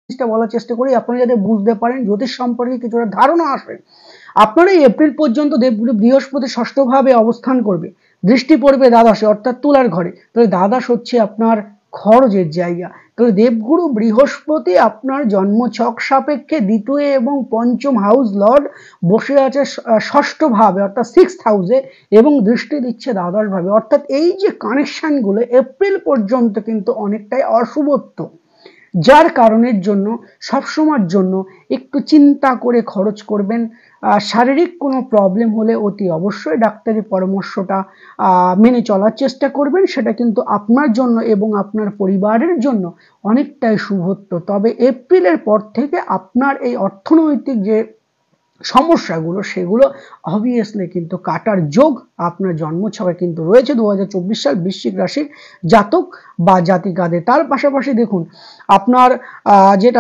জিনিসটা বলার চেষ্টা করি আপনারা যাতে বুঝতে পারেন, জ্যোতিষ সম্পর্কে কিছুটা ধারণা আসে। আপনার এই এপ্রিল পর্যন্ত দেবগুরু বৃহস্পতি ষষ্ঠভাবে অবস্থান করবে, দৃষ্টি পড়বে দ্বাদশে অর্থাৎ তুলার ঘরে। তাহলে দ্বাদশ হচ্ছে আপনার খরচের জায়গা। তাহলে দেবগুরু বৃহস্পতি আপনার জন্মছক সাপেক্ষে দ্বিতীয় এবং পঞ্চম হাউস লর্ড বসে আছে ষষ্ঠ ভাবে অর্থাৎ 6th হাউসে এবং দৃষ্টি দিচ্ছে দ্বাদশ ভাবে। অর্থাৎ এই যে কানেকশনগুলো এপ্রিল পর্যন্ত কিন্তু অনেকটাই অশুভত্ব, যার কারণের জন্য সবসময়ের জন্য একটু চিন্তা করে খরচ করবেন। শারীরিক কোনো প্রবলেম হলে অতি অবশ্যই ডাক্তারি পরামর্শটা মেনে চলার চেষ্টা করবেন। সেটা কিন্তু আপনার জন্য এবং আপনার পরিবারের জন্য অনেকটাই শুভত্ব। তবে এপ্রিলের পর থেকে আপনার এই অর্থনৈতিক যে সমস্যাগুলো সেগুলো অবভিয়াসলি কিন্তু কাটার যোগ আপনার জন্মছকে কিন্তু রয়েছে 2024 সাল বৃশ্চিক রাশির জাতক বা জাতিকাদের। তার পাশাপাশি দেখুন আপনার যেটা